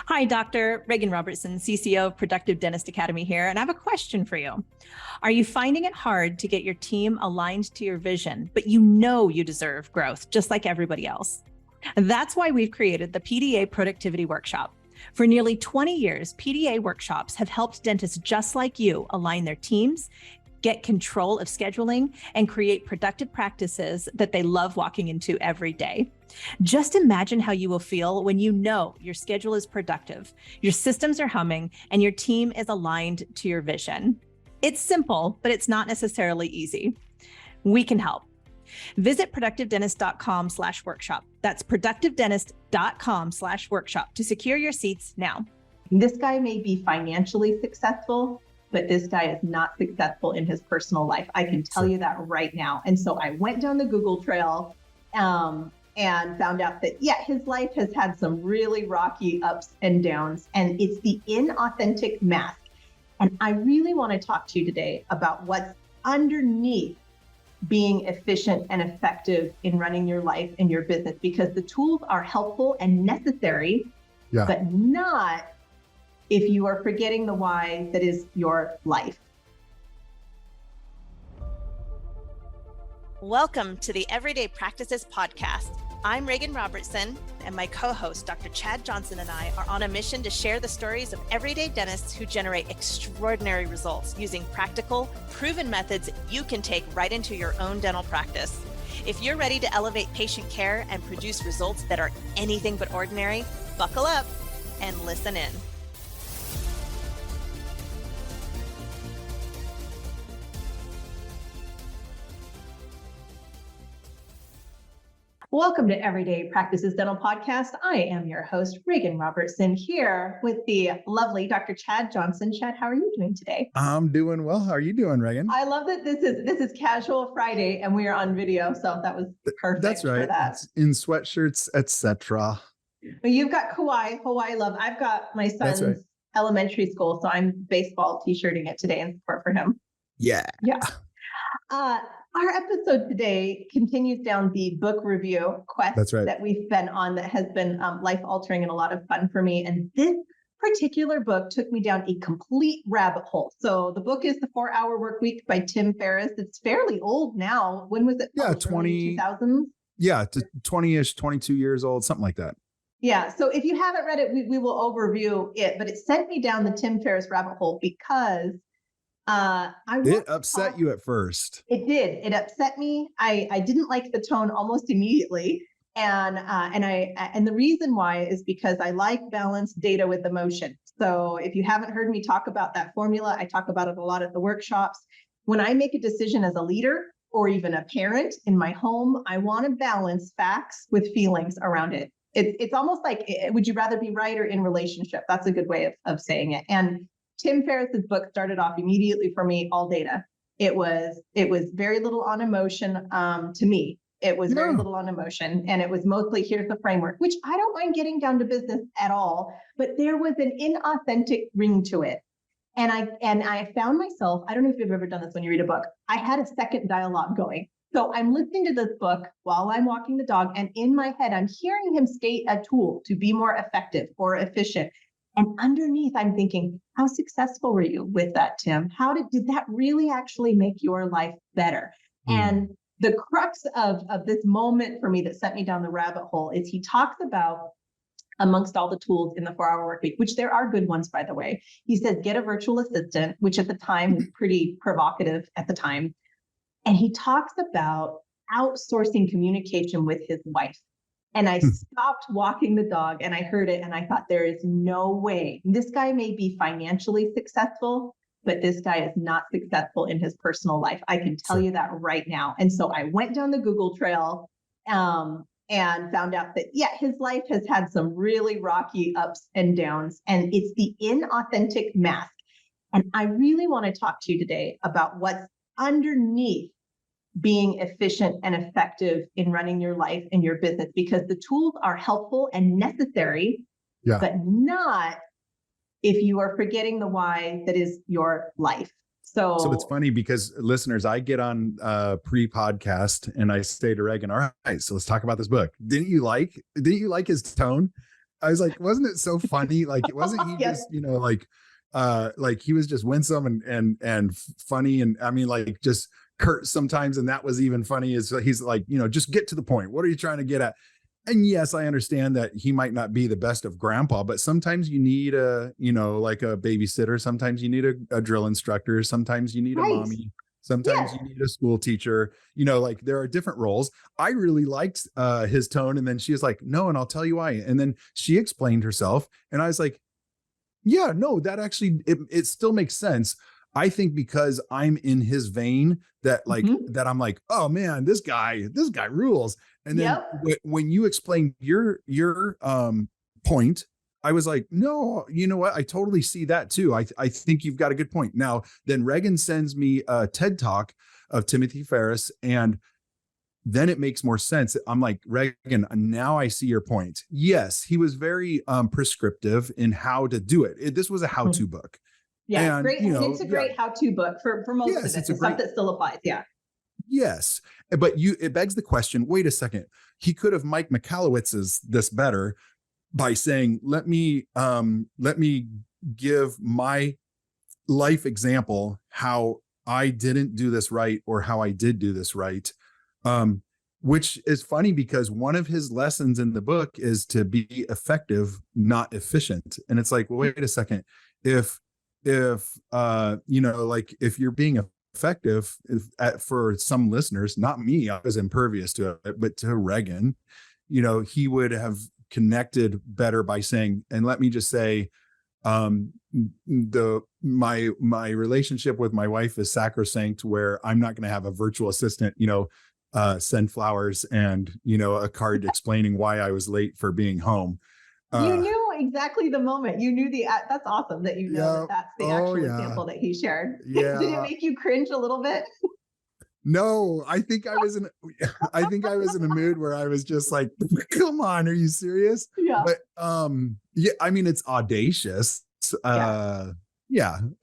Hi, Dr. Regan Robertson, CCO of Productive Dentist Academy here, and I have a question for you. Are you finding it hard to get your team aligned to your vision, but you know you deserve growth just like everybody else? That's why we've created the PDA Productivity Workshop. For nearly 20 years, PDA workshops have helped dentists just like you align their teams, get control of scheduling, and create productive practices that they love walking into every day. Just imagine how you will feel when you know your schedule is productive, your systems are humming, and your team is aligned to your vision. It's simple, but it's not necessarily easy. We can help. Visit productivedentist.com/workshop. That's productivedentist.com/workshop to secure your seats now. This guy may be financially successful, but this guy is not successful in his personal life. I can tell you that right now. And so I went down the Google trail and found out that, his life has had some really rocky ups and downs, and it's the inauthentic mask. And I really want to talk to you today about what's underneath being efficient and effective in running your life and your business, because the tools are helpful and necessary, but not if you are forgetting the why that is your life. Welcome to the Everyday Practices Podcast. I'm Regan Robertson, and my co-host, Dr. Chad Johnson, and I are on a mission to share the stories of everyday dentists who generate extraordinary results using practical, proven methods you can take right into your own dental practice. If you're ready to elevate patient care and produce results that are anything but ordinary, buckle up and listen in. Welcome to Everyday Practices Dental Podcast. I am your host, Regan Robertson, here with the lovely Dr. Chad Johnson. Chad, how are you doing today? I'm doing well. How are you doing, Regan? I love that this is Casual Friday and we are on video, so that was perfect. That's right. For that. It's in sweatshirts, etc. You've got Hawaii love. I've got my son's elementary school, so I'm baseball t-shirting it today in support for him. Yeah. Our episode today continues down the book review quest that we've been on that has been life-altering and a lot of fun for me. And this particular book took me down a complete rabbit hole. So the book is The 4-Hour Workweek by Tim Ferriss. It's fairly old now. When was it? 2000s? Yeah, 20-ish, 22 years old, something like that. Yeah. So if you haven't read it, we will overview it. But it sent me down the Tim Ferriss rabbit hole because it upset you at first. It did. It upset me. I didn't like the tone almost immediately. And the reason why is because I like balanced data with emotion. So if you haven't heard me talk about that formula, I talk about it a lot at the workshops. When I make a decision as a leader or even a parent in my home, I want to balance facts with feelings around it. It's almost like, would you rather be right or in relationship? That's a good way of saying it. And Tim Ferriss's book started off immediately for me, all data. It was very little on emotion to me. It was very little on emotion. And it was mostly, here's the framework, which I don't mind getting down to business at all, but there was an inauthentic ring to it. And I found myself, I don't know if you've ever done this when you read a book, I had a second dialogue going. So I'm listening to this book while I'm walking the dog, and in my head, I'm hearing him state a tool to be more effective or efficient. And underneath, I'm thinking, how successful were you with that, Tim? How did that really actually make your life better? And the crux of this moment for me that sent me down the rabbit hole is he talks about, amongst all the tools in the 4-Hour Workweek, which there are good ones, by the way, he says, get a virtual assistant, which at the time was pretty provocative at the time. And he talks about outsourcing communication with his wife. And I stopped walking the dog and I heard it and I thought, there is no way. This guy may be financially successful, but this guy is not successful in his personal life. I can tell you that right now. And so I went down the Google trail and found out that, his life has had some really rocky ups and downs, and it's the inauthentic mask. And I really want to talk to you today about what's underneath being efficient and effective in running your life and your business, because the tools are helpful and necessary, but not if you are forgetting the why that is your life. So it's funny because listeners, I get on pre-podcast and I say to Regan, all right, so let's talk about this book. Didn't you like his tone? I was like, wasn't it so funny? Like, it wasn't he Yes. just, like he was just winsome and funny. And I mean, like just curt sometimes. And that was even funny is he's like, just get to the point. What are you trying to get at? And yes, I understand that he might not be the best of grandpa, but sometimes you need like a babysitter. Sometimes you need a drill instructor. Sometimes you need a Right. mommy. Sometimes Yes. you need a school teacher, like there are different roles. I really liked his tone. And then she was like, no, and I'll tell you why. And then she explained herself. And I was like, yeah, no, that actually, it still makes sense. I think because I'm in his vein that that I'm like, oh man, this guy rules. And then when you explained your point, I was like, no, you know what? I totally see that too. I think you've got a good point. Now, then Regan sends me a TED Talk of Timothy Ferriss, and then it makes more sense. I'm like, Regan, now I see your point. Yes, he was very prescriptive in how to do it. This was a how-to book. Yeah, and, great. It's a great how-to book for most of it. It's stuff that still applies. Yeah. Yes, but it begs the question. Wait a second. He could have Mike Michalowicz's this better by saying, let me give my life example how I didn't do this right or how I did do this right. Which is funny because one of his lessons in the book is to be effective, not efficient. And it's like, well, wait a second. If you're being effective for some listeners, not me, I was impervious to it, but to Regan, he would have connected better by saying, and let me just say, my relationship with my wife is sacrosanct, where I'm not going to have a virtual assistant, send flowers and, a card explaining why I was late for being home. You knew exactly the moment. You knew that's awesome that you know that's the actual example that he shared. Yeah. Did it make you cringe a little bit? No, I think I was in a mood where I was just like, come on, are you serious? Yeah. But I mean, it's audacious. I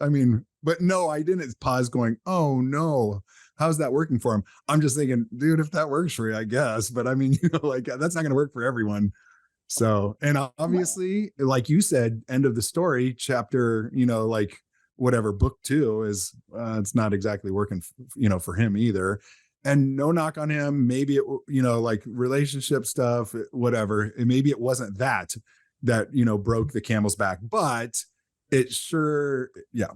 mean, but no, I didn't pause going, oh no, how's that working for him? I'm just thinking, dude, if that works for you, I guess. But I mean, that's not going to work for everyone. So, and obviously, like you said, end of the story, chapter, whatever, book 2 is, it's not exactly working, for him either. And no knock on him. Maybe it, like relationship stuff, whatever. And maybe it wasn't that broke the camel's back, but it sure, yeah.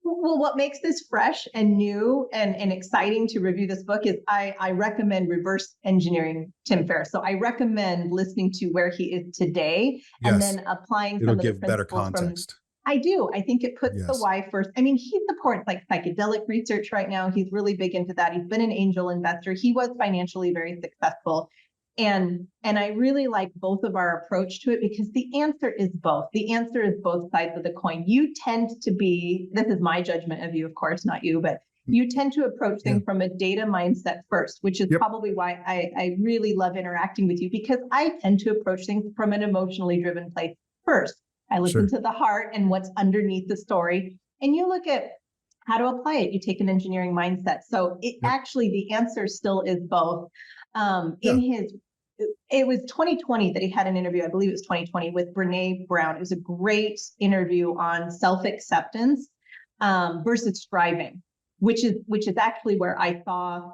Well, what makes this fresh and new and exciting to review this book is I recommend reverse engineering Tim Ferriss. So I recommend listening to where he is today and then applying some of the principles better context. I do. I think it puts the why first. I mean, he supports like psychedelic research right now. He's really big into that. He's been an angel investor. He was financially very successful. And I really like both of our approach to it because the answer is both. The answer is both sides of the coin. You tend to be, this is my judgment of you, of course, not you, but you tend to approach things from a data mindset first, which is probably why I really love interacting with you, because I tend to approach things from an emotionally driven place first. I listen to the heart and what's underneath the story. And you look at how to apply it. You take an engineering mindset. So it actually, the answer still is both. It was 2020 that he had an interview, I believe it was 2020, with Brene Brown. It was a great interview on self-acceptance versus striving, which is actually where I saw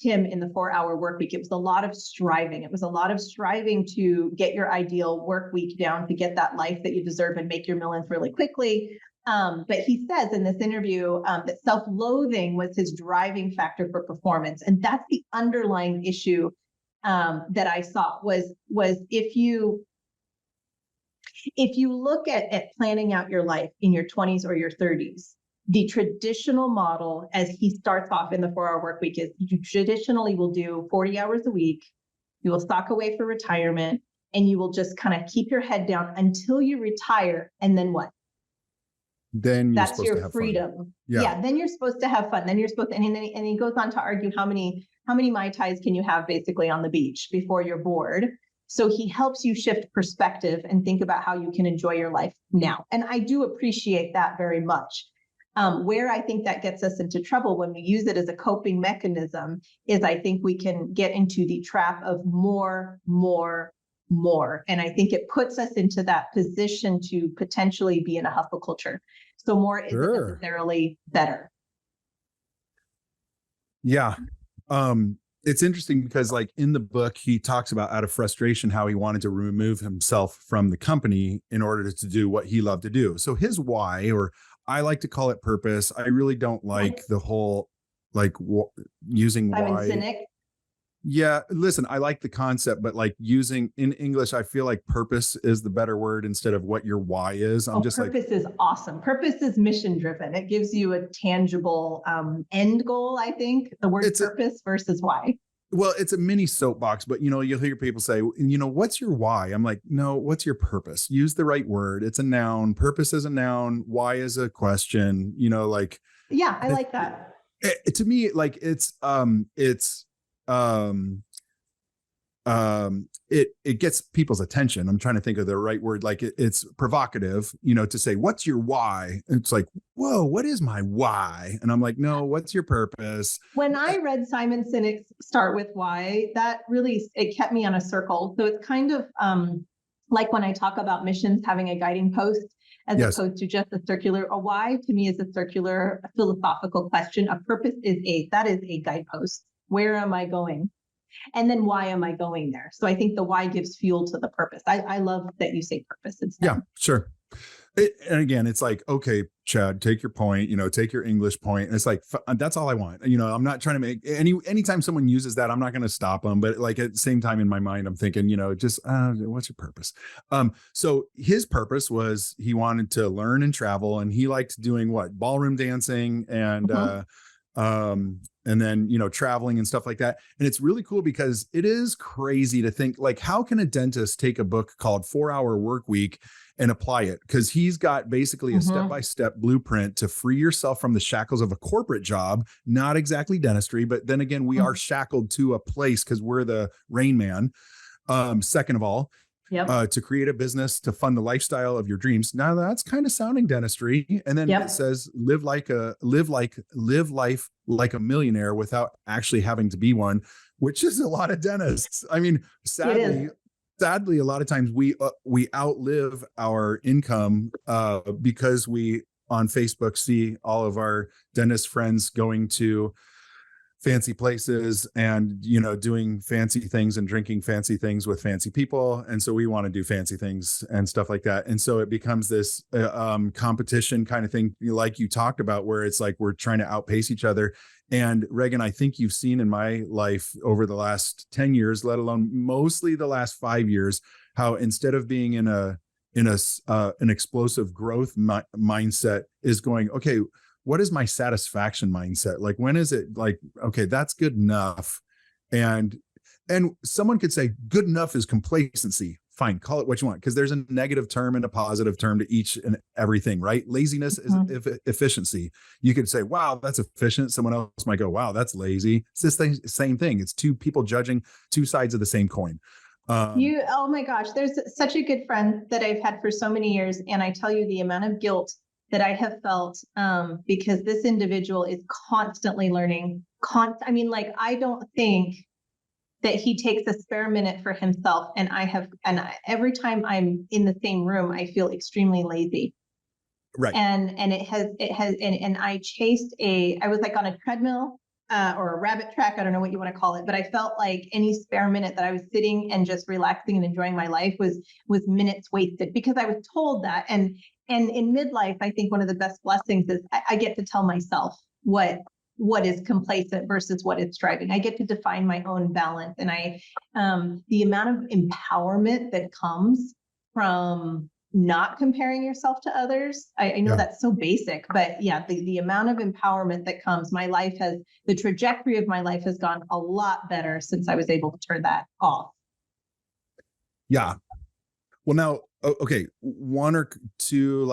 Tim in the 4-hour work week. It was a lot of striving. It was a lot of striving to get your ideal work week down, to get that life that you deserve and make your millions really quickly. But he says in this interview that self-loathing was his driving factor for performance. And that's the underlying issue that I saw was if you look at planning out your life in your 20s or your 30s, the traditional model, as he starts off in the 4-hour work week, is you traditionally will do 40 hours a week. You will stock away for retirement, and you will just kind of keep your head down until you retire. And then what? Then that's your freedom. Fun. Yeah. Then you're supposed to have fun. Then you're supposed to, and he goes on to argue how many Mai Tais can you have basically on the beach before you're bored. So he helps you shift perspective and think about how you can enjoy your life now. And I do appreciate that very much. Where I think that gets us into trouble when we use it as a coping mechanism is I think we can get into the trap of more, more. And I think it puts us into that position to potentially be in a hustle culture. So more isn't Sure. necessarily better. Yeah. It's interesting because like in the book, he talks about out of frustration, how he wanted to remove himself from the company in order to do what he loved to do. So his why, or I like to call it purpose. I really don't like the whole, like using Simon why. Sinek. Yeah, listen, I like the concept, but like using in English, I feel like purpose is the better word instead of what your why is. I'm just like, purpose is awesome. Purpose is mission driven. It gives you a tangible end goal. I think the word purpose versus why. Well, it's a mini soapbox, but you'll hear people say, what's your why? I'm like, no, what's your purpose? Use the right word. It's a noun. Purpose is a noun. Why is a question, like. Yeah, I like that. To me, like it gets people's attention. I'm trying to think of the right word. Like it's provocative, to say, what's your why? It's like, whoa, what is my why? And I'm like, no, what's your purpose? When I read Simon Sinek's Start With Why, that really, it kept me on a circle. So it's kind of like when I talk about missions having a guiding post, as opposed to just a circular. A why to me is a circular philosophical question. A purpose is that is a guidepost. Where am I going? And then why am I going there? So I think the why gives fuel to the purpose. I love that you say purpose instead. Yeah, sure. And again, it's like, okay, Chad, take your point, take your English point. And it's like, that's all I want. I'm not trying to make anytime someone uses that, I'm not going to stop them. But like at the same time in my mind, I'm thinking, just what's your purpose? So his purpose was he wanted to learn and travel, and he liked doing ballroom dancing and, and then, traveling and stuff like that. And it's really cool because it is crazy to think, like, how can a dentist take a book called 4-Hour Workweek and apply it? Because he's got basically a step-by-step blueprint to free yourself from the shackles of a corporate job, not exactly dentistry, but then again, we are shackled to a place because we're the Rain Man. Second of all, to create a business to fund the lifestyle of your dreams. Now that's kind of sounding dentistry. And then it says live life like a millionaire without actually having to be one, which is a lot of dentists. I mean, sadly, a lot of times we outlive our income because we on Facebook see all of our dentist friends going to fancy places and, doing fancy things and drinking fancy things with fancy people. And so we want to do fancy things and stuff like that. And so it becomes this competition kind of thing, like you talked about, where it's like, we're trying to outpace each other. And Regan, I think you've seen in my life over the last 10 years, let alone mostly the last 5 years, how instead of being in an explosive growth mindset is going, okay, what is my satisfaction mindset? Like, when is it like, okay, that's good enough? And someone could say good enough is complacency. Fine, call it what you want, because there's a negative term and a positive term to each and everything, right? Laziness is efficiency. You could say, wow, that's efficient. Someone else might go, wow, that's lazy. It's the same thing. It's two people judging two sides of the same coin. Oh my gosh, there's such a good friend that I've had for so many years. And I tell you the amount of guilt that I have felt because this individual is constantly learning. I don't think that he takes a spare minute for himself. And every time I'm in the same room, I feel extremely lazy. Right. And I was like on a treadmill or a rabbit track. I don't know what you want to call it, but I felt like any spare minute that I was sitting and just relaxing and enjoying my life was minutes wasted, because I was told that. And in midlife, I think one of the best blessings is I get to tell myself what is complacent versus what is striving. I get to define my own balance. And the amount of empowerment that comes from not comparing yourself to others. I know that's so basic, but the amount of empowerment that comes, the trajectory of my life has gone a lot better since I was able to turn that off. Yeah. Well, now, okay, one or two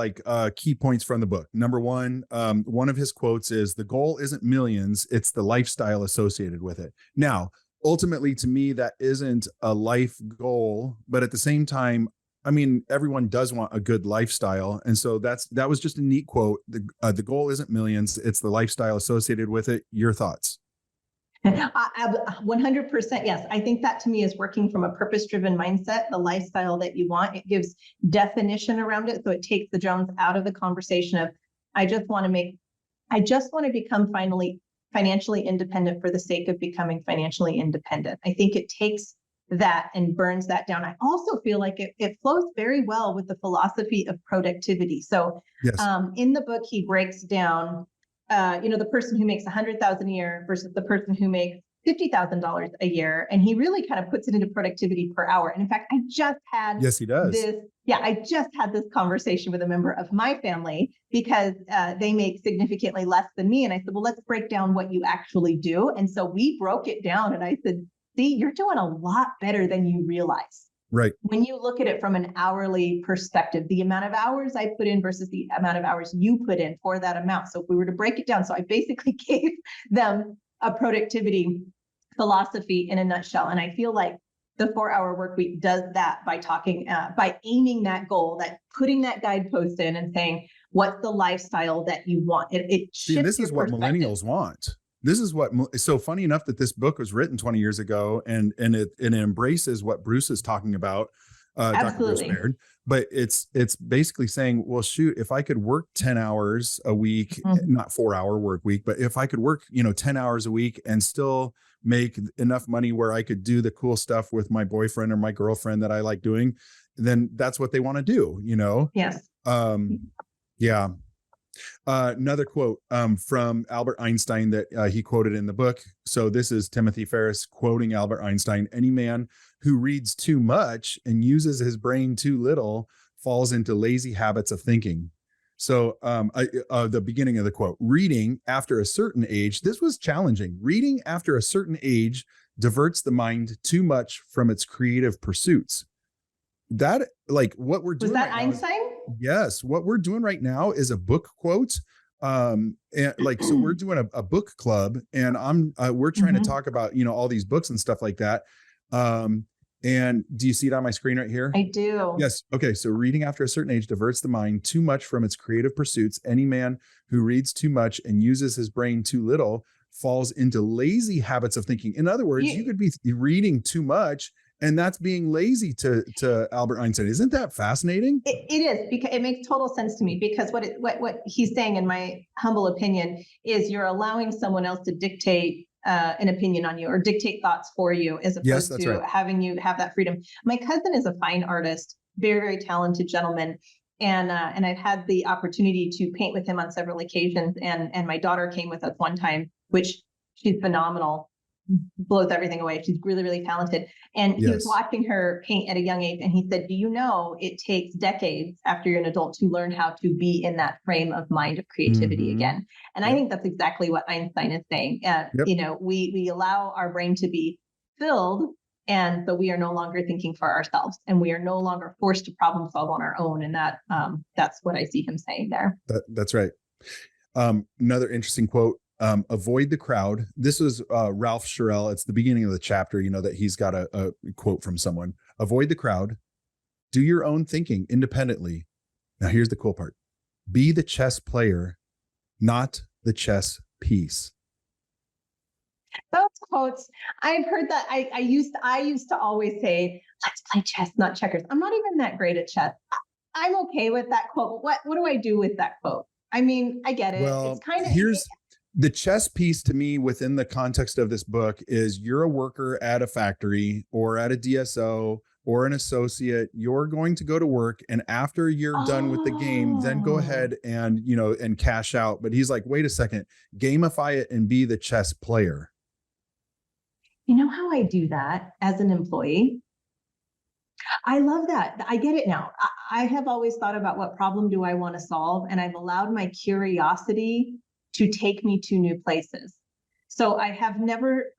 key points from the book. Number one of his quotes is, the goal isn't millions, it's the lifestyle associated with it. Now, ultimately, to me, that isn't a life goal, but at the same time, I mean, everyone does want a good lifestyle. And so that was just a neat quote. The goal isn't millions, it's the lifestyle associated with it. Your thoughts? 100%. Yes. I think that to me is working from a purpose-driven mindset, the lifestyle that you want. It gives definition around it. So it takes the Jones out of the conversation of, I just want to become financially independent for the sake of becoming financially independent. I think it takes that and burns that down. I also feel like it flows very well with the philosophy of productivity. So Yes. In the book, he breaks down the person who makes $100,000 a year versus the person who makes $50,000 a year. And he really kind of puts it into productivity per hour. And in fact, I just had Yes, he does. I just had this conversation with a member of my family because they make significantly less than me. And I said, well, let's break down what you actually do. And so we broke it down and I said, see, you're doing a lot better than you realize. Right. When you look at it from an hourly perspective, the amount of hours I put in versus the amount of hours you put in for that amount. So if we were to break it down, so I basically gave them a productivity philosophy in a nutshell. And I feel like the 4-hour work week does that by by aiming that goal, that putting that guidepost in and saying, what's the lifestyle that you want? See, this is what millennials want. This is what, so funny enough that this book was written 20 years ago and it embraces what Bruce is talking about, Dr. Bruce Baird, but it's basically saying, well, shoot, if I could work 10 hours a week, not 4-hour work week, but if I could work, 10 hours a week and still make enough money where I could do the cool stuff with my boyfriend or my girlfriend that I like doing, then that's what they want to do, Yes. Yeah. Another quote from Albert Einstein that he quoted in the book. So this is Timothy Ferriss quoting Albert Einstein. Any man who reads too much and uses his brain too little falls into lazy habits of thinking. So the beginning of the quote, reading after a certain age, this was challenging. Reading after a certain age diverts the mind too much from its creative pursuits. That, like, what we're doing. Was that right Einstein? Yes. What we're doing right now is a book quote. And so we're doing a book club and we're trying to talk about, all these books and stuff like that. And do you see it on my screen right here? I do. Yes. Okay. So reading after a certain age diverts the mind too much from its creative pursuits. Any man who reads too much and uses his brain too little falls into lazy habits of thinking. In other words, you could be reading too much and that's being lazy to Albert Einstein. Isn't that fascinating? It is, because it makes total sense to me, because what he's saying, in my humble opinion, is you're allowing someone else to dictate an opinion on you or dictate thoughts for you, as opposed to having you have that freedom. My cousin is a fine artist, very, very talented gentleman. And I've had the opportunity to paint with him on several occasions. And my daughter came with us one time, which she's phenomenal, blows everything away. She's really, really talented. And he was watching her paint at a young age. And he said, do you know it takes decades after you're an adult to learn how to be in that frame of mind of creativity again? And I think that's exactly what Einstein is saying. We allow our brain to be filled. And so we are no longer thinking for ourselves, and we are no longer forced to problem solve on our own. And that's what I see him saying there. That's right. Another interesting quote. Avoid the crowd. This was Ralph Sherrill. It's the beginning of the chapter, that he's got a quote from someone. Avoid the crowd. Do your own thinking independently. Now, here's the cool part. Be the chess player, not the chess piece. Those quotes, I've heard that. I used to always say, let's play chess, not checkers. I'm not even that great at chess. I'm okay with that quote. But what do I do with that quote? I mean, I get it. Well, it's kind of the chess piece to me within the context of this book is you're a worker at a factory or at a DSO or an associate. You're going to go to work, and after you're done with the game, then go ahead and, and cash out. But he's like, wait a second, gamify it and be the chess player. You know how I do that as an employee? I love that. I get it now. I have always thought about what problem do I want to solve, and I've allowed my curiosity to take me to new places. So I have never,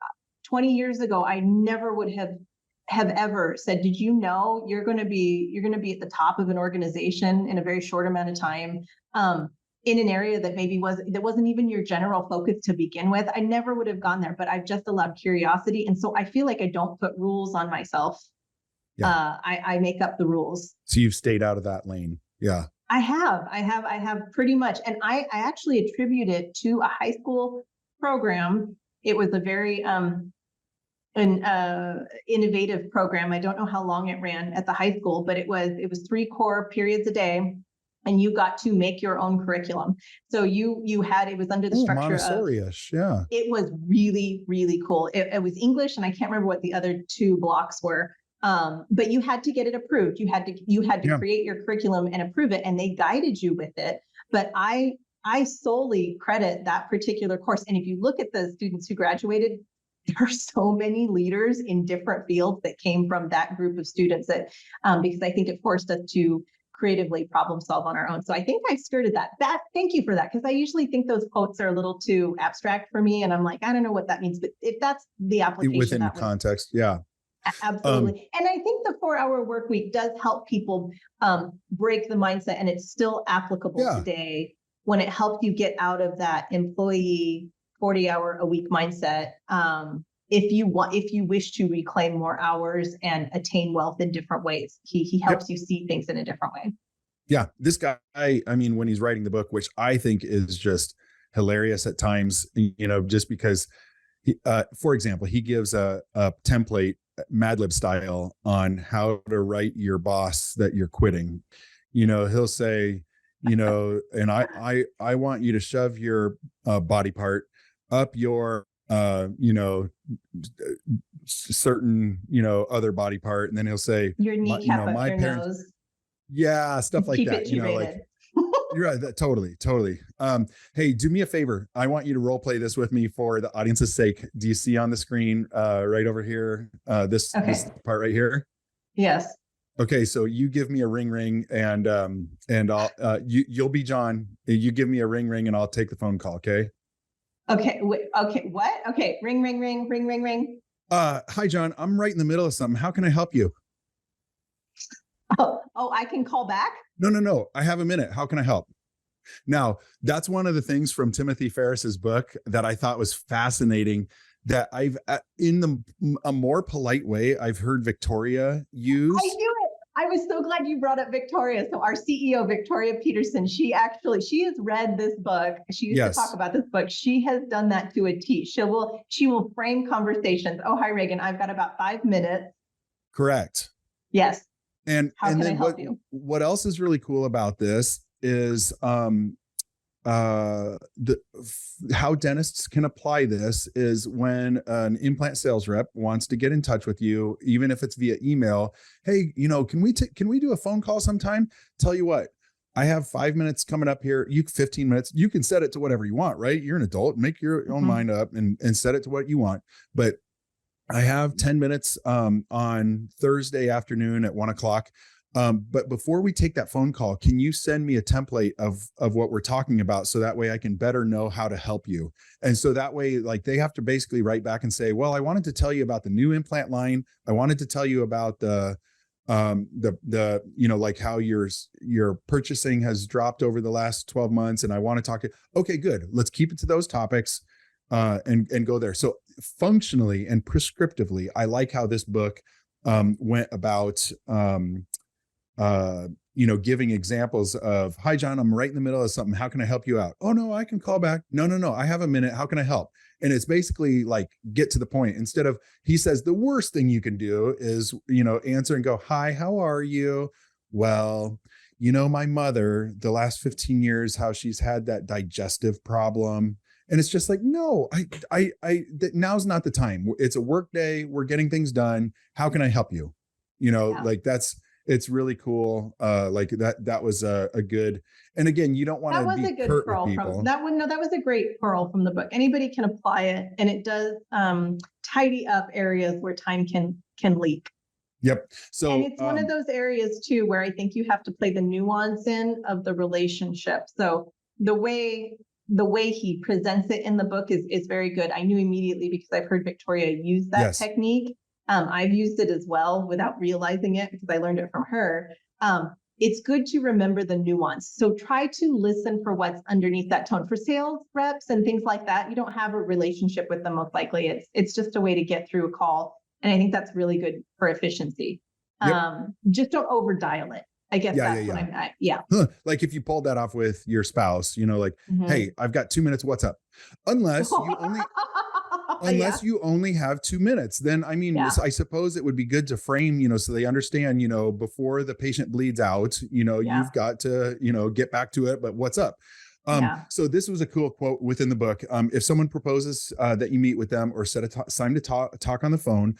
20 years ago, I never would have ever said, did you know you're going to be at the top of an organization in a very short amount of time, in an area that maybe wasn't even your general focus to begin with. I never would have gone there, but I've just allowed curiosity. And so I feel like I don't put rules on myself. Yeah. I make up the rules. So you've stayed out of that lane. Yeah. I have pretty much. And I actually attribute it to a high school program it was a very innovative program. I don't know how long it ran at the high school, but it was 3 core periods a day, and you got to make your own curriculum. So you had, it was under the structure of Montessori-ish, yeah. It was really, really cool. It was English, and I can't remember what the other 2 blocks were. But you had to get it approved. You had to create your curriculum and approve it, and they guided you with it. But I solely credit that particular course. And if you look at the students who graduated, there are so many leaders in different fields that came from that group of students, that because I think it forced us to creatively problem solve on our own. So I think I skirted that. Thank you for that, because I usually think those quotes are a little too abstract for me, and I'm like, I don't know what that means. But if that's the application Within the context, yeah. Absolutely. And I think the 4-hour work week does help people break the mindset, and it's still applicable today when it helps you get out of that employee 40-hour a week mindset. If you wish to reclaim more hours and attain wealth in different ways, he helps you see things in a different way. Yeah. This guy, I mean, when he's writing the book, which I think is just hilarious at times, just because for example, he gives a template, Mad Lib style, on how to write your boss that you're quitting. He'll say, and I want you to shove your body part up your, certain, other body part. And then he'll say, your kneecap, my your parents, nose. Yeah. Stuff like that. Like, you're right. That totally. Hey, do me a favor. I want you to role play this with me for the audience's sake. Do you see on the screen right over here, this part right here? Yes. Okay. So you give me a ring, and I'll you'll be John. You give me a ring, and I'll take the phone call. Okay. Okay. Okay. What? Okay. Ring. Hi, John. I'm right in the middle of something. How can I help you? Oh, I can call back? No. I have a minute. How can I help? Now, that's one of the things from Timothy Ferriss's book that I thought was fascinating, that I've, in a more polite way, I've heard Victoria use. I knew it. I was so glad you brought up Victoria. So our CEO, Victoria Peterson, she has read this book. She used to talk about this book. She has done that to a T. She will frame conversations. Oh, hi, Regan. I've got about 5 minutes. Correct. Yes. And how and can then I help you? What else is really cool about this is how dentists can apply this is when an implant sales rep wants to get in touch with you, even if it's via email. Hey, can we do a phone call sometime? Tell you what, I have 5 minutes coming up here. 15 minutes. You can set it to whatever you want, right? You're an adult. Make your own mind up and set it to what you want. But I have 10 minutes on Thursday afternoon at 1:00. But before we take that phone call, can you send me a template of what we're talking about, so that way I can better know how to help you? And so that way, like, they have to basically write back and say, well, I wanted to tell you about the new implant line. I wanted to tell you about the like how your purchasing has dropped over the last 12 months. And I want to talk. Okay, good. Let's keep it to those topics and go there. So functionally and prescriptively, I like how this book went about giving examples of, hi, John, I'm right in the middle of something. How can I help you out? Oh, no, I can call back. No, I have a minute. How can I help? And it's basically like, get to the point. Instead of, he says, the worst thing you can do is, answer and go, hi, how are you? Well, my mother, the last 15 years, how she's had that digestive problem. And it's just like, no, now's not the time. It's a work day. We're getting things done. How can I help you? Like it's really cool. Like that was a good, and again, you don't want to be curt with people. That was a great pearl from the book. Anybody can apply it, and it does tidy up areas where time can leak. Yep. So, and it's one of those areas too, where I think you have to play the nuance in of the relationship. So the way he presents it in the book is very good. I knew immediately because I've heard Victoria use that technique. I've used it as well without realizing it because I learned it from her. It's good to remember the nuance. So try to listen for what's underneath that tone. For sales reps and things like that, you don't have a relationship with them most likely. It's just a way to get through a call. And I think that's really good for efficiency. Just don't over dial it. I guess that's what I'm at. Yeah. Like if you pulled that off with your spouse, like, hey, I've got 2 minutes. What's up? Unless you only, unless you only have 2 minutes, then I mean, I suppose it would be good to frame, so they understand, before the patient bleeds out, you've got to, get back to it, but what's up? So this was a cool quote within the book. If someone proposes that you meet with them or set a time to talk on the phone,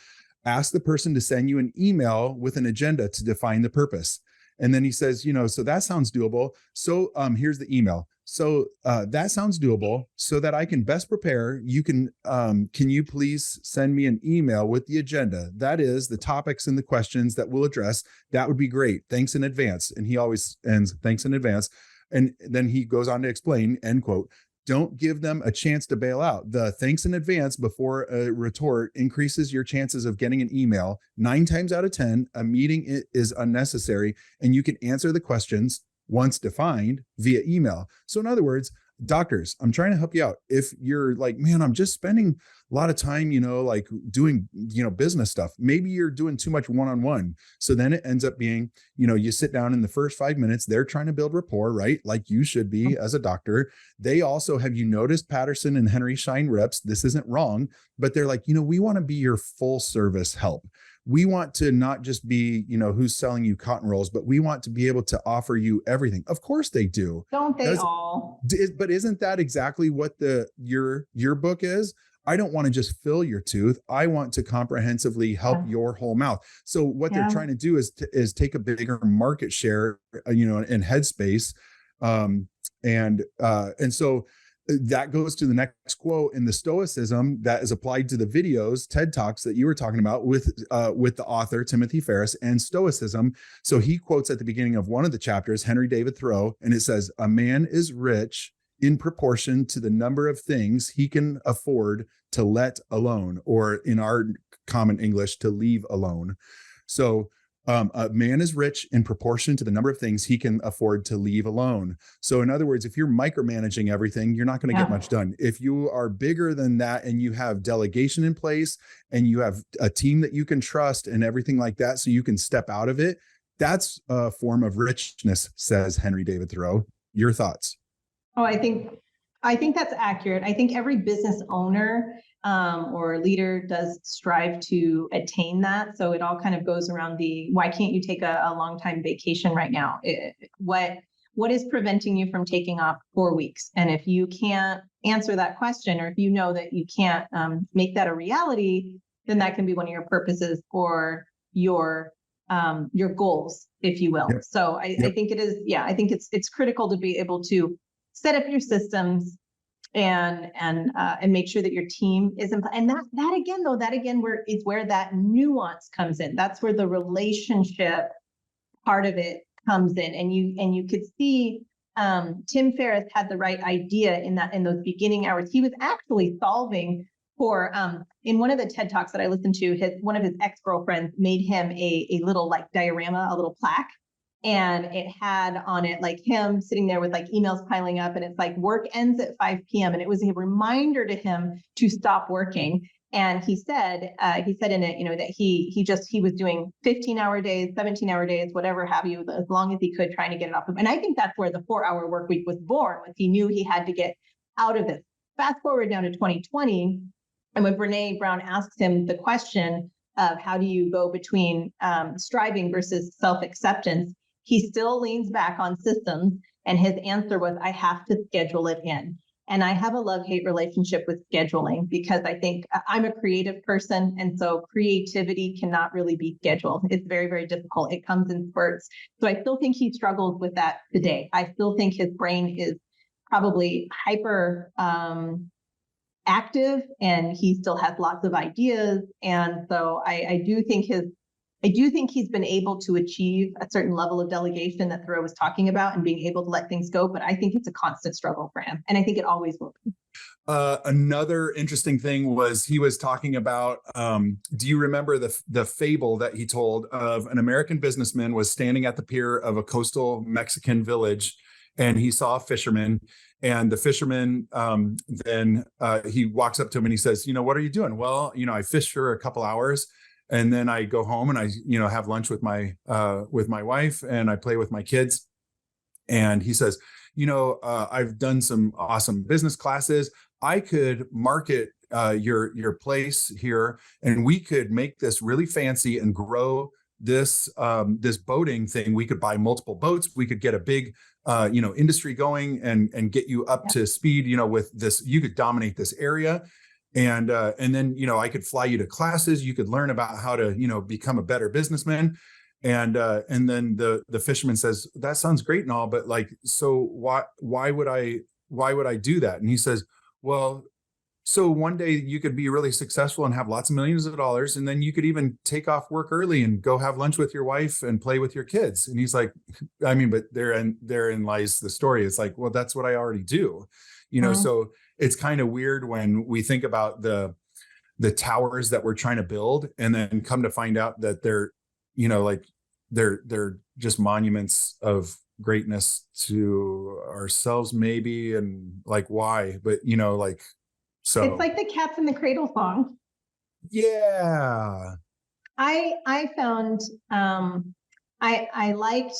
ask the person to send you an email with an agenda to define the purpose. And then he says, so that sounds doable. So here's the email. So that sounds doable. So that I can best prepare, can you please send me an email with the agenda? That is the topics and the questions that we'll address. That would be great. Thanks in advance. And he always ends, thanks in advance. And then he goes on to explain, end quote, don't give them a chance to bail out. The thanks in advance before a retort increases your chances of getting an email. 9 times out of 10, a meeting is unnecessary, and you can answer the questions once defined via email. So in other words, doctors, I'm trying to help you out. If you're like, man, I'm just spending a lot of time, like doing, business stuff. Maybe you're doing too much one-on-one. So then it ends up being, you sit down in the first 5 minutes, they're trying to build rapport, right? Like you should be as a doctor. They also, have you noticed Patterson and Henry Schein reps? This isn't wrong, but they're like, we want to be your full service help. We want to not just be, who's selling you cotton rolls, but we want to be able to offer you everything. Of course they do. Don't they all? But isn't that exactly what your book is? I don't want to just fill your tooth. I want to comprehensively help your whole mouth. So what they're trying to do is take a bigger market share, in headspace. And so that goes to the next quote in the Stoicism that is applied to the videos, TED Talks that you were talking about with the author, Timothy Ferriss, and Stoicism. So he quotes at the beginning of one of the chapters, Henry David Thoreau, and it says, a man is rich in proportion to the number of things he can afford to let alone, or in our common English, to leave alone. So a man is rich in proportion to the number of things he can afford to leave alone. So in other words, if you're micromanaging everything, you're not going to get much done. If you are bigger than that and you have delegation in place and you have a team that you can trust and everything like that, so you can step out of it, that's a form of richness, says Henry David Thoreau. Your thoughts? Oh, I think that's accurate. I think every business owner or leader does strive to attain that. So it all kind of goes around why can't you take a long time vacation right now? What is preventing you from taking off 4 weeks? And if you can't answer that question, or if you know that you can't make that a reality, then that can be one of your purposes or your goals, if you will. Yep. So I think it is. Yeah, I think it's critical to be able to set up your systems and make sure that your team is in place. And that again where that nuance comes in. That's where the relationship part of it comes in. And you could see Tim Ferriss had the right idea in those beginning hours. He was actually solving for in one of the TED Talks that I listened to, one of his ex-girlfriends made him a little diorama, a little plaque. And it had on it him sitting there with emails piling up, and it's work ends at 5 p.m. And it was a reminder to him to stop working. And he said in it, that he was doing 15-hour days, 17-hour days, whatever have you, as long as he could, trying to get it off him. And I think that's where the 4-hour work week was born, was he knew he had to get out of it. Fast forward now to 2020, and when Brene Brown asks him the question of how do you go between striving versus self-acceptance, he still leans back on systems, and his answer was, I have to schedule it in. And I have a love-hate relationship with scheduling, because I think I'm a creative person. And so creativity cannot really be scheduled. It's very, very difficult. It comes in spurts. So I still think he struggles with that today. I still think his brain is probably hyper active, and he still has lots of ideas. And so I do think he's been able to achieve a certain level of delegation that Thoreau was talking about, and being able to let things go. But I think it's a constant struggle for him. And I think it always will be. Another interesting thing was he was talking about, do you remember the fable that he told of an American businessman was standing at the pier of a coastal Mexican village, and he saw a fisherman, and the fisherman, then he walks up to him and he says, what are you doing? Well, I fished for a couple hours, and then I go home and I, have lunch with my wife, and I play with my kids. And he says, I've done some awesome business classes. I could market your place here, and we could make this really fancy and grow this this boating thing. We could buy multiple boats. We could get a big industry going and get you up to speed. With this, you could dominate this area. And then, I could fly you to classes. You could learn about how to, become a better businessman. And then the fisherman says, that sounds great and all, but like, so why would I do that? And he says, well, so one day you could be really successful and have lots of millions of dollars. And then you could even take off work early and go have lunch with your wife and play with your kids. And he's like, I mean, but therein lies the story. It's like, well, that's what I already do, so it's kind of weird when we think about the towers that we're trying to build and then come to find out that they're, they're just monuments of greatness to ourselves, maybe. And like, why? But, so it's like the Cats in the Cradle song. Yeah. I found, I liked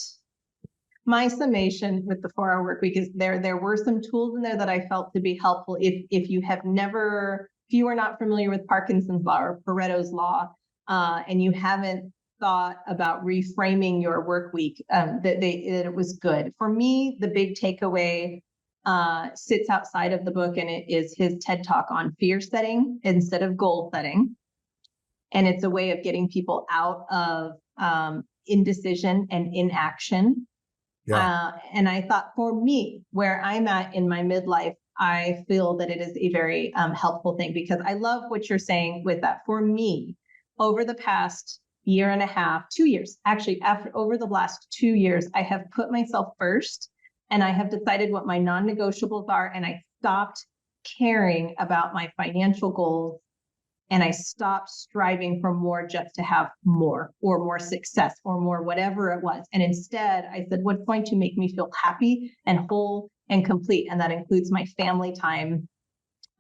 my summation with the 4-hour work week. Is there were some tools in there that I felt to be helpful. If you are not familiar with Parkinson's law or Pareto's law, and you haven't thought about reframing your work week, that it was good. For me, the big takeaway sits outside of the book, and it is his TED Talk on fear setting instead of goal setting. And it's a way of getting people out of indecision and inaction. Yeah. And I thought, for me, where I'm at in my midlife, I feel that it is a very helpful thing, because I love what you're saying with that. For me, over the past year and a half, 2 years, actually, over the last 2 years, I have put myself first, and I have decided what my non-negotiables are, and I stopped caring about my financial goals, and I stopped striving for more just to have more or more success or more whatever it was. And instead, I said, what's going to make me feel happy and whole and complete? And that includes my family time,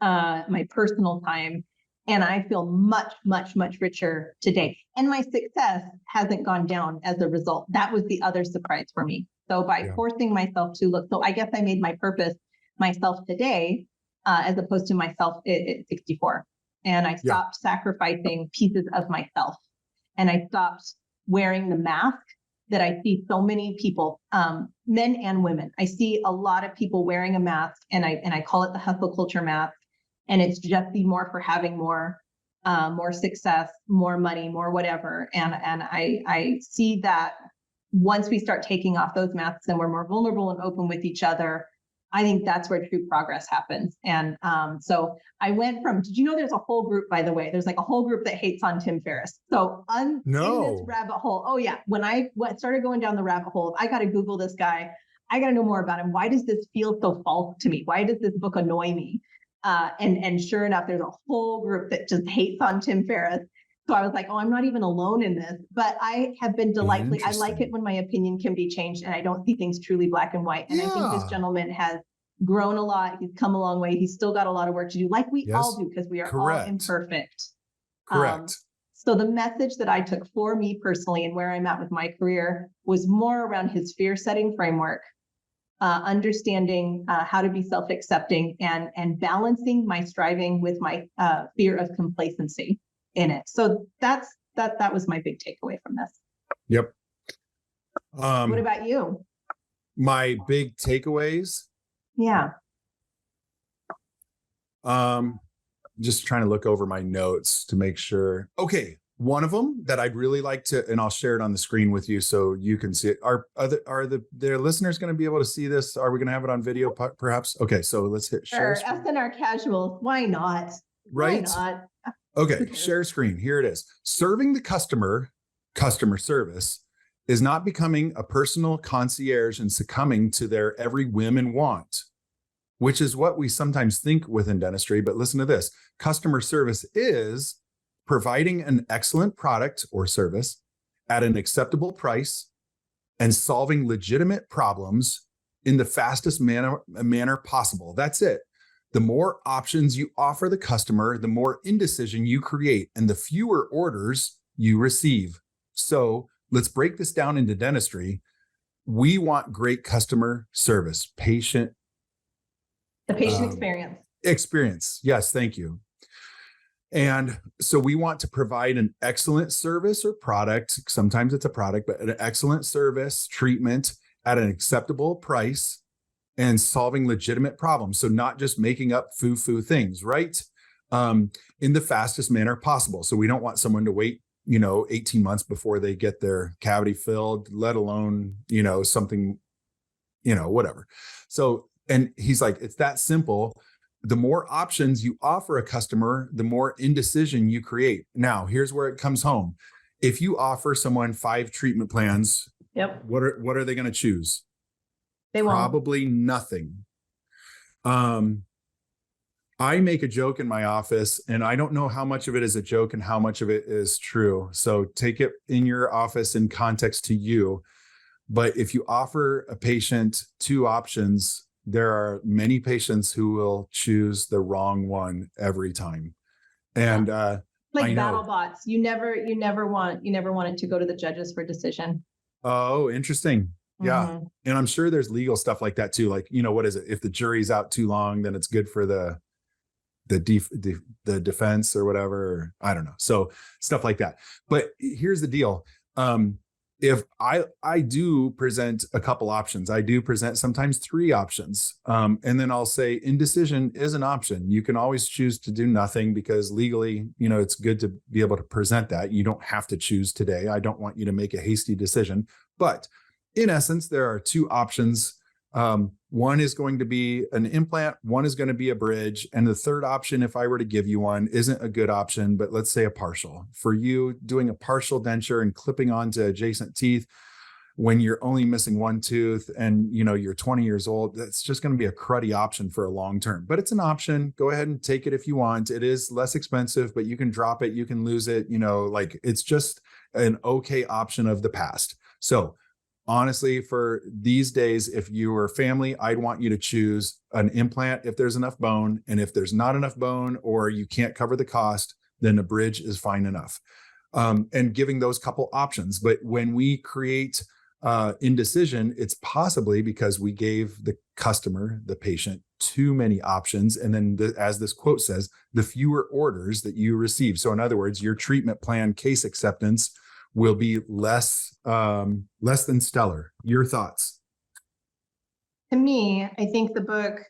my personal time. And I feel much, much, much richer today. And my success hasn't gone down as a result. That was the other surprise for me. So by forcing myself to look, so I guess I made my purpose myself today, as opposed to myself at 64. And I stopped sacrificing pieces of myself. And I stopped wearing the mask that I see so many people, men and women. I see a lot of people wearing a mask, and I call it the hustle culture mask. And it's just the more for having more, more success, more money, more whatever. And I see that once we start taking off those masks and we're more vulnerable and open with each other, I think that's where true progress happens. And so I went from, did you know there's a whole group, by the way, there's like a whole group that hates on Tim Ferriss. So in this rabbit hole, oh yeah, when I started going down the rabbit hole, I got to Google this guy. I got to know more about him. Why does this feel so false to me? Why does this book annoy me? And sure enough, there's a whole group that just hates on Tim Ferriss. So I was like, oh, I'm not even alone in this, but I have been delightfully, I like it when my opinion can be changed and I don't see things truly black and white. And I think this gentleman has grown a lot. He's come a long way. He's still got a lot of work to do, like we all do, because we are all imperfect. Correct. So the message that I took for me personally and where I'm at with my career was more around his fear setting framework, understanding how to be self-accepting and balancing my striving with my fear of complacency in it. So that was my big takeaway from this. Yep. What about you? My big takeaways? Yeah. Just trying to look over my notes to make sure. Okay. One of them that I'd really like to, and I'll share it on the screen with you so you can see it. Are their listeners going to be able to see this? Are we going to have it on video perhaps? Okay. So let's hit share. Sure. Us and our casuals. Why not? Right. Why not? Okay. Share screen. Here it is. Serving the customer service is not becoming a personal concierge and succumbing to their every whim and want, which is what we sometimes think within dentistry. But listen to this. Customer service is providing an excellent product or service at an acceptable price and solving legitimate problems in the fastest manner possible. That's it. The more options you offer the customer, the more indecision you create and the fewer orders you receive. So let's break this down into dentistry. We want great customer service, the patient experience. Yes, thank you. And so we want to provide an excellent service or product. Sometimes it's a product, but an excellent service, treatment at an acceptable price and solving legitimate problems. So not just making up foo-foo things, right? In the fastest manner possible. So we don't want someone to wait, 18 months before they get their cavity filled, let alone, something, whatever. So, and he's like, it's that simple. The more options you offer a customer, the more indecision you create. Now, here's where it comes home. If you offer someone 5 treatment plans, Yep. what are they going to choose? They won't. Probably nothing. I make a joke in my office, and I don't know how much of it is a joke and how much of it is true. So take it in your office in context to you. But if you offer a patient 2 options, there are many patients who will choose the wrong one every time. And like I know. battle bots, you never want it to go to the judges for decision. Oh, interesting. Yeah. Mhm. And I'm sure there's legal stuff like that too. Like, what is it? If the jury's out too long, then it's good for the defense or whatever. I don't know. So stuff like that. But here's the deal. If I do present a couple options, I do present sometimes 3 options. And then I'll say indecision is an option. You can always choose to do nothing because legally, it's good to be able to present that. You don't have to choose today. I don't want you to make a hasty decision. But in essence, there are 2 options. One is going to be an implant, one is going to be a bridge. And the third option, if I were to give you one, isn't a good option, but let's say a partial. For you, doing a partial denture and clipping onto adjacent teeth when you're only missing 1 tooth and you're 20 years old, that's just going to be a cruddy option for a long term. But it's an option. Go ahead and take it if you want. It is less expensive, but you can drop it, you can lose it, it's just an okay option of the past. So honestly, for these days, if you were family, I'd want you to choose an implant if there's enough bone. And if there's not enough bone or you can't cover the cost, then a bridge is fine enough. And giving those couple options. But when we create indecision, it's possibly because we gave the customer, the patient, too many options. And then as this quote says, the fewer orders that you receive. So in other words, your treatment plan case acceptance will be less than stellar. Your thoughts? To me, I think the book,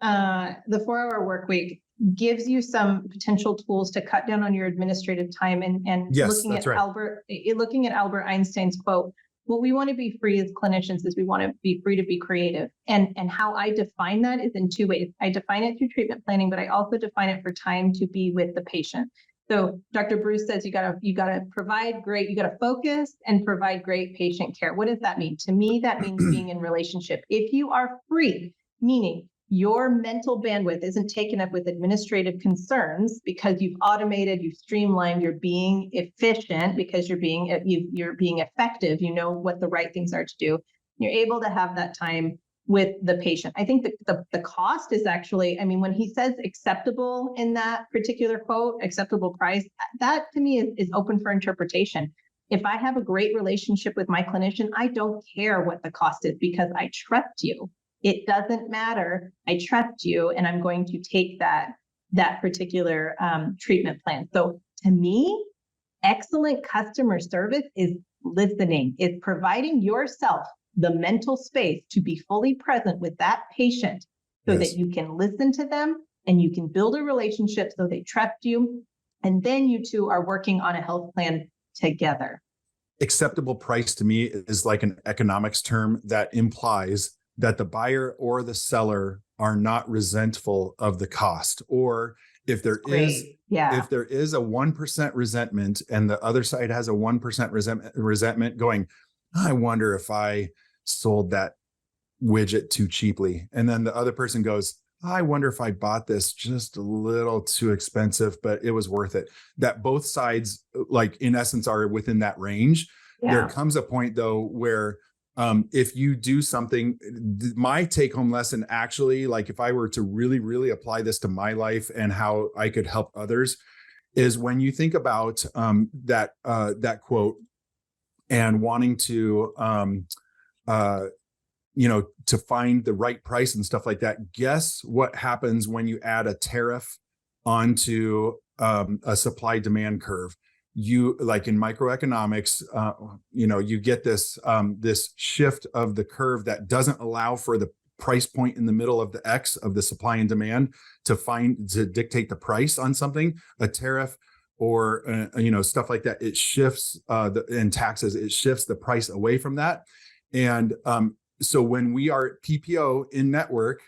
The 4-Hour Workweek, gives you some potential tools to cut down on your administrative time. And Yes, looking that's at right. looking at Albert Einstein's quote, what we want to be free as clinicians is we want to be free to be creative. And how I define that is in 2 ways. I define it through treatment planning, but I also define it for time to be with the patient. So Dr. Bruce says you gotta provide great, you gotta focus and provide great patient care. What does that mean? To me, that means being in relationship. If you are free, meaning your mental bandwidth isn't taken up with administrative concerns because you've automated, you've streamlined, you're being efficient because you're being effective, you know what the right things are to do. You're able to have that time with the patient. I think the cost is actually, when he says acceptable in that particular quote, acceptable price, that to me is open for interpretation. If I have a great relationship with my clinician, I don't care what the cost is because I trust you. It doesn't matter. I trust you, and I'm going to take that particular treatment plan. So to me, excellent customer service is listening. It's providing yourself the mental space to be fully present with that patient so Yes. that you can listen to them and you can build a relationship so they trust you. And then you two are working on a health plan together. Acceptable price to me is like an economics term that implies that the buyer or the seller are not resentful of the cost. Or if there is Yeah. if there is a 1% resentment and the other side has a 1% resentment going, I wonder if I sold that widget too cheaply. And then the other person goes, I wonder if I bought this just a little too expensive, but it was worth it. That both sides, like in essence, are within that range. Yeah. There comes a point though where if you do something, my take home lesson actually, like if I were to really, really apply this to my life and how I could help others, is when you think about that quote and wanting to to find the right price and stuff like that. Guess what happens when you add a tariff onto a supply demand curve. You, like in microeconomics, you get this shift of the curve that doesn't allow for the price point in the middle of the X of the supply and demand to dictate the price on something, a tariff or stuff like that. It shifts in taxes, it shifts the price away from that. And so when we are PPO in network,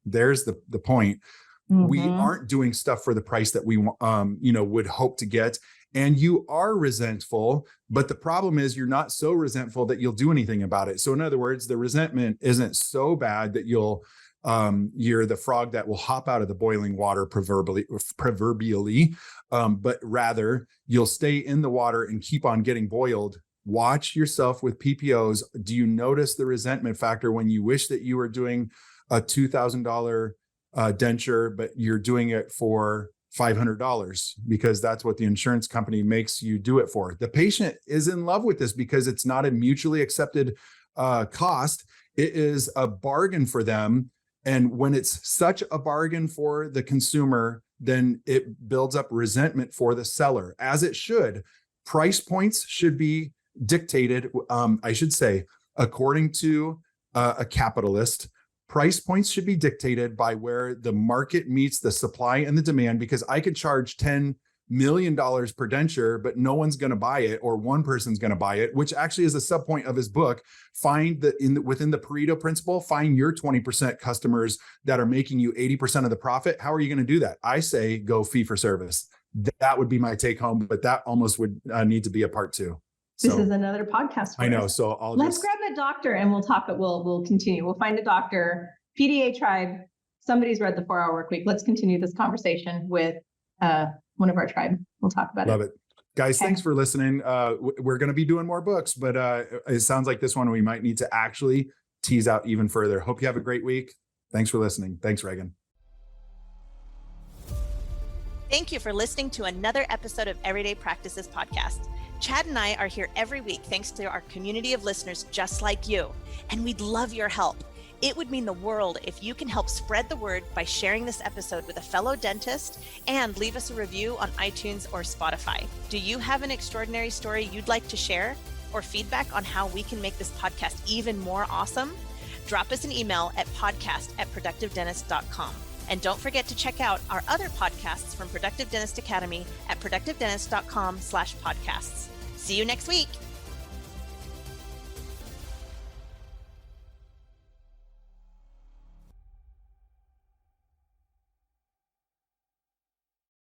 there's the point. We aren't doing stuff for the price that we would hope to get. And you are resentful, but the problem is you're not so resentful that you'll do anything about it. So in other words, the resentment isn't so bad that you're the frog that will hop out of the boiling water proverbially, but rather you'll stay in the water and keep on getting boiled. Watch yourself with PPOs. Do you notice the resentment factor when you wish that you were doing a $2,000 denture, but you're doing it for $500 because that's what the insurance company makes you do it for? The patient is in love with this because it's not a mutually accepted cost. It is a bargain for them. And when it's such a bargain for the consumer, then it builds up resentment for the seller, as it should. Price points should be dictated, according to a capitalist. Price points should be dictated by where the market meets the supply and the demand, because I could charge $10 million per denture, but no one's going to buy it, or one person's going to buy it, which actually is a subpoint of his book. Find within the Pareto principle, find your 20% customers that are making you 80% of the profit. How are you going to do that? I say go fee for service. That would be my take home, but that almost would need to be a part two. This is another podcast. I know. So let's grab a doctor and we'll talk. We'll continue. We'll find a doctor. PDA tribe. Somebody's read the 4-Hour Workweek. Let's continue this conversation with one of our tribe. We'll talk about it. Love it. Guys, thanks for listening. We're going to be doing more books, but it sounds like this one we might need to actually tease out even further. Hope you have a great week. Thanks for listening. Thanks, Regan. Thank you for listening to another episode of Everyday Practices Podcast. Chad and I are here every week thanks to our community of listeners just like you, and we'd love your help. It would mean the world if you can help spread the word by sharing this episode with a fellow dentist and leave us a review on iTunes or Spotify. Do you have an extraordinary story you'd like to share, or feedback on how we can make this podcast even more awesome? Drop us an email at podcast@productivedentist.com. And don't forget to check out our other podcasts from Productive Dentist Academy at productivedentist.com/podcasts. See you next week.